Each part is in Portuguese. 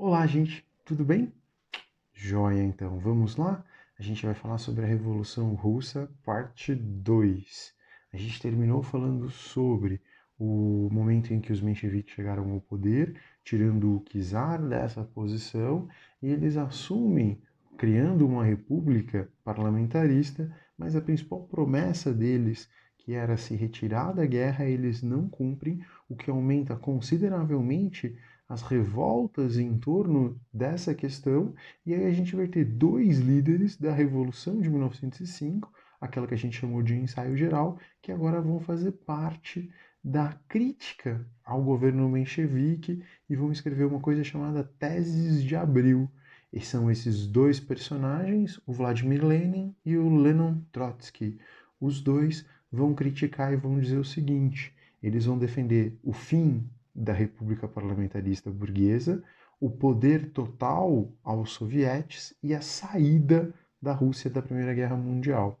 Olá, gente, tudo bem? Joia, então, vamos lá? A gente vai falar sobre a Revolução Russa, parte 2. A gente terminou falando sobre o momento em que os mencheviques chegaram ao poder, tirando o czar dessa posição, e eles assumem, criando uma república parlamentarista, mas a principal promessa deles, que era se retirar da guerra, eles não cumprem, o que aumenta consideravelmente as revoltas em torno dessa questão, e aí a gente vai ter dois líderes da Revolução de 1905, aquela que a gente chamou de ensaio geral, que agora vão fazer parte da crítica ao governo menchevique e vão escrever uma coisa chamada Teses de Abril. E são esses dois personagens, o Vladimir Lenin e o Leon Trotsky. Os dois vão criticar e vão dizer o seguinte: eles vão defender o fim da República Parlamentarista Burguesa, o poder total aos sovietes e a saída da Rússia da Primeira Guerra Mundial.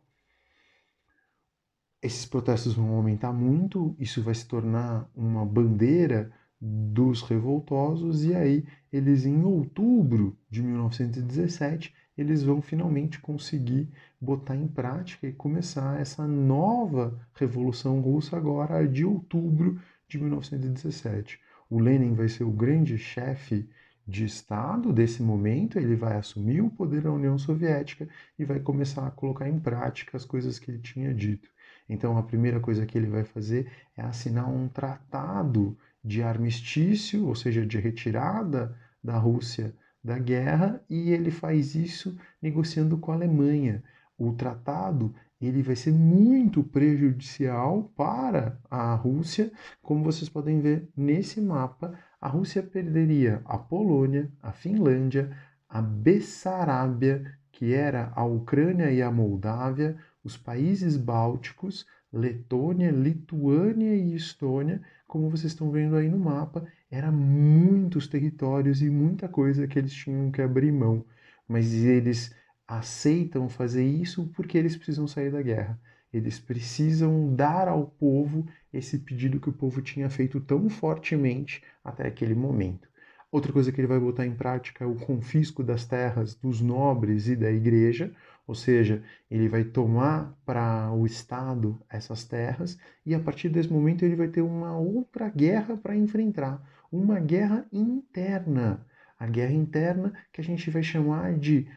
Esses protestos vão aumentar muito, isso vai se tornar uma bandeira dos revoltosos, e aí eles, em outubro de 1917, eles vão finalmente conseguir botar em prática e começar essa nova Revolução Russa agora de outubro de 1917. O Lenin vai ser o grande chefe de Estado desse momento, ele vai assumir o poder da União Soviética e vai começar a colocar em prática as coisas que ele tinha dito. Então, a primeira coisa que ele vai fazer é assinar um tratado de armistício, ou seja, de retirada da Rússia da guerra, e ele faz isso negociando com a Alemanha. O tratado ele vai ser muito prejudicial para a Rússia, como vocês podem ver nesse mapa. A Rússia perderia a Polônia, a Finlândia, a Bessarábia, que era a Ucrânia e a Moldávia, os países bálticos, Letônia, Lituânia e Estônia, como vocês estão vendo aí no mapa, eram muitos territórios e muita coisa que eles tinham que abrir mão. Mas eles aceitam fazer isso porque eles precisam sair da guerra. Eles precisam dar ao povo esse pedido que o povo tinha feito tão fortemente até aquele momento. Outra coisa que ele vai botar em prática é o confisco das terras dos nobres e da igreja, ou seja, ele vai tomar para o Estado essas terras e a partir desse momento ele vai ter uma outra guerra para enfrentar, uma guerra interna. A guerra interna que a gente vai chamar de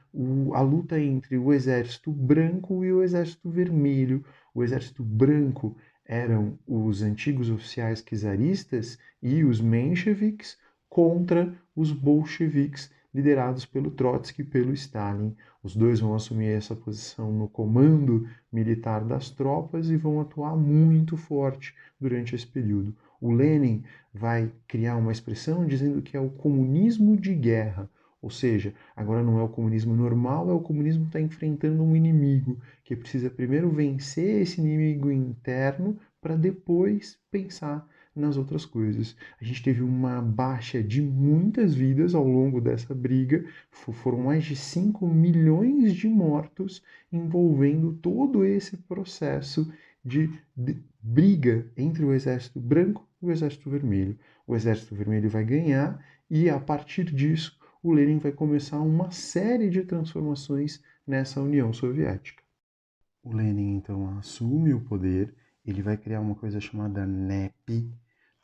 a luta entre o exército branco e o exército vermelho. O exército branco eram os antigos oficiais czaristas e os mencheviques contra os bolcheviques liderados pelo Trotsky e pelo Stalin. Os dois vão assumir essa posição no comando militar das tropas e vão atuar muito forte durante esse período. O Lenin vai criar uma expressão dizendo que é o comunismo de guerra, ou seja, agora não é o comunismo normal, é o comunismo que está enfrentando um inimigo, que precisa primeiro vencer esse inimigo interno para depois pensar nas outras coisas. A gente teve uma baixa de muitas vidas ao longo dessa briga, foram mais de 5 milhões de mortos envolvendo todo esse processo de briga entre o exército branco e o exército vermelho. O exército vermelho vai ganhar e a partir disso o Lenin vai começar uma série de transformações nessa União Soviética. O Lenin então assume o poder, ele vai criar uma coisa chamada NEP,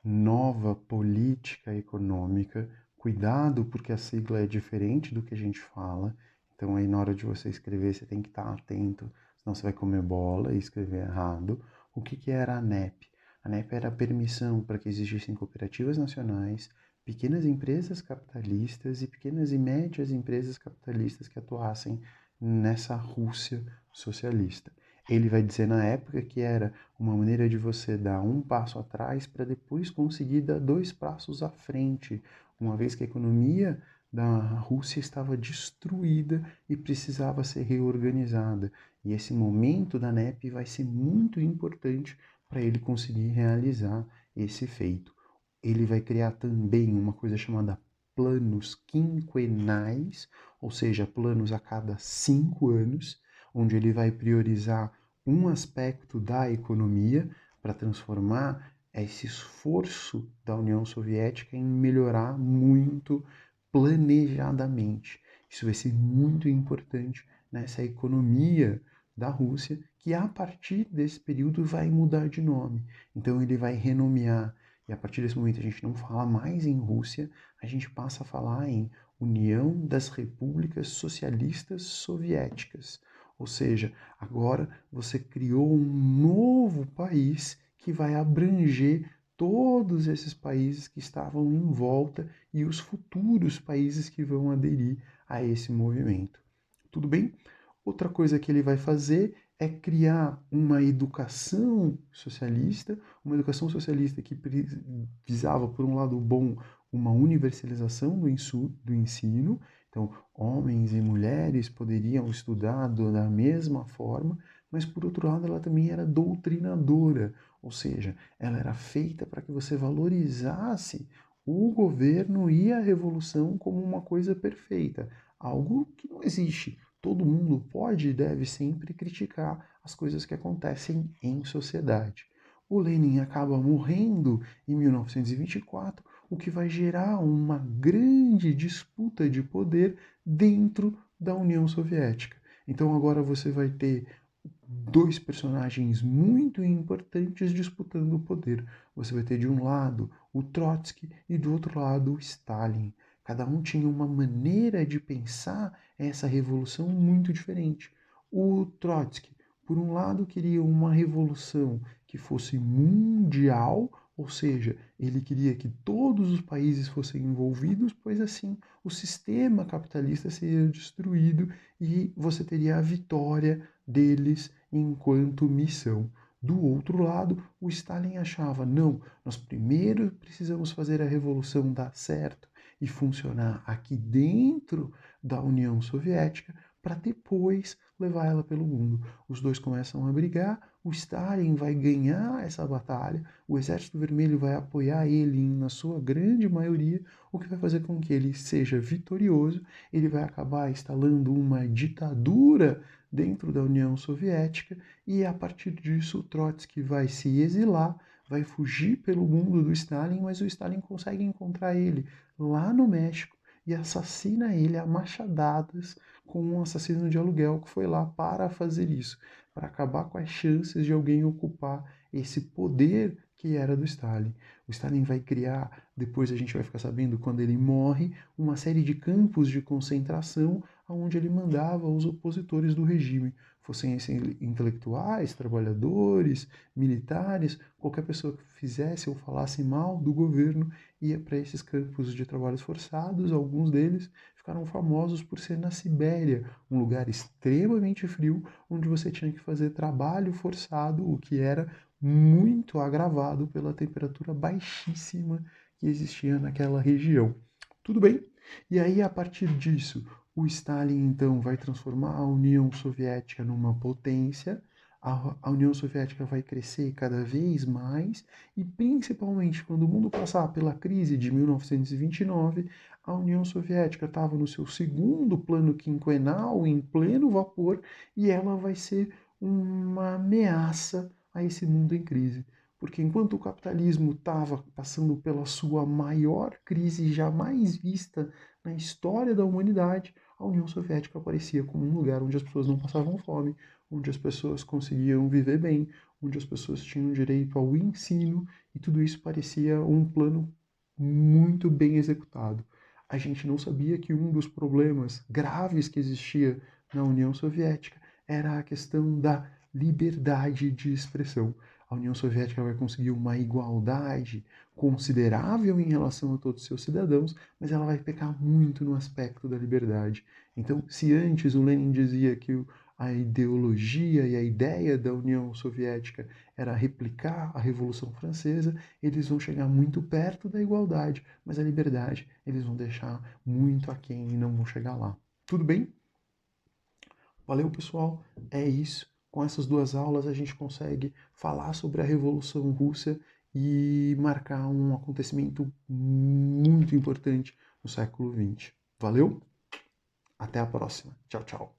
Nova Política Econômica. Cuidado, porque a sigla é diferente do que a gente fala. Então, aí na hora de você escrever, você tem que estar atento, senão você vai comer bola e escrever errado. O que era a NEP? A NEP era a permissão para que existissem cooperativas nacionais, pequenas empresas capitalistas e pequenas e médias empresas capitalistas que atuassem nessa Rússia socialista. Ele vai dizer na época que era uma maneira de você dar um passo atrás para depois conseguir dar dois passos à frente, uma vez que a economia da Rússia estava destruída e precisava ser reorganizada. E esse momento da NEP vai ser muito importante para ele conseguir realizar esse feito. Ele vai criar também uma coisa chamada planos quinquenais, ou seja, planos a cada 5 anos, onde ele vai priorizar um aspecto da economia para transformar esse esforço da União Soviética em melhorar muito planejadamente. Isso vai ser muito importante nessa economia da Rússia, que a partir desse período vai mudar de nome. Então ele vai renomear, e a partir desse momento a gente não fala mais em Rússia, a gente passa a falar em União das Repúblicas Socialistas Soviéticas. Ou seja, agora você criou um novo país que vai abranger todos esses países que estavam em volta e os futuros países que vão aderir a esse movimento. Tudo bem? Outra coisa que ele vai fazer é criar uma educação socialista que visava, por um lado bom, uma universalização do ensino, então homens e mulheres poderiam estudar da mesma forma, mas por outro lado ela também era doutrinadora, ou seja, ela era feita para que você valorizasse o governo e a revolução como uma coisa perfeita, algo que não existe. Todo mundo pode e deve sempre criticar as coisas que acontecem em sociedade. O Lenin acaba morrendo em 1924, o que vai gerar uma grande disputa de poder dentro da União Soviética. Então agora você vai ter dois personagens muito importantes disputando o poder. Você vai ter de um lado o Trotsky e do outro lado o Stalin. Cada um tinha uma maneira de pensar essa revolução muito diferente. O Trotsky, por um lado, queria uma revolução que fosse mundial, ou seja, ele queria que todos os países fossem envolvidos, pois assim o sistema capitalista seria destruído e você teria a vitória deles enquanto missão. Do outro lado, o Stalin achava, não, nós primeiro precisamos fazer a revolução dar certo e funcionar aqui dentro da União Soviética para depois levar ela pelo mundo. Os dois começam a brigar, o Stalin vai ganhar essa batalha, o Exército Vermelho vai apoiar ele na sua grande maioria, o que vai fazer com que ele seja vitorioso, ele vai acabar instalando uma ditadura dentro da União Soviética e a partir disso Trotsky vai se exilar, vai fugir pelo mundo do Stalin, mas o Stalin consegue encontrar ele lá no México e assassina ele a machadadas com um assassino de aluguel que foi lá para fazer isso, para acabar com as chances de alguém ocupar esse poder que era do Stalin. O Stalin vai criar, depois a gente vai ficar sabendo quando ele morre, uma série de campos de concentração onde ele mandava os opositores do regime, fossem intelectuais, trabalhadores, militares, qualquer pessoa que fizesse ou falasse mal do governo ia para esses campos de trabalhos forçados. Alguns deles ficaram famosos por ser na Sibéria, um lugar extremamente frio, onde você tinha que fazer trabalho forçado, o que era muito agravado pela temperatura baixíssima que existia naquela região. Tudo bem? E aí, a partir disso, o Stalin então vai transformar a União Soviética numa potência, a União Soviética vai crescer cada vez mais e principalmente quando o mundo passar pela crise de 1929, a União Soviética estava no seu segundo plano quinquenal, em pleno vapor, e ela vai ser uma ameaça a esse mundo em crise. Porque enquanto o capitalismo estava passando pela sua maior crise jamais vista na história da humanidade, a União Soviética aparecia como um lugar onde as pessoas não passavam fome, onde as pessoas conseguiam viver bem, onde as pessoas tinham direito ao ensino, e tudo isso parecia um plano muito bem executado. A gente não sabia que um dos problemas graves que existia na União Soviética era a questão da liberdade de expressão. A União Soviética vai conseguir uma igualdade considerável em relação a todos os seus cidadãos, mas ela vai pecar muito no aspecto da liberdade. Então, se antes o Lenin dizia que a ideologia e a ideia da União Soviética era replicar a Revolução Francesa, eles vão chegar muito perto da igualdade, mas a liberdade eles vão deixar muito aquém e não vão chegar lá. Tudo bem? Valeu, pessoal. É isso. Com essas duas aulas a gente consegue falar sobre a Revolução Russa e marcar um acontecimento muito importante no século XX. Valeu? Até a próxima. Tchau, tchau.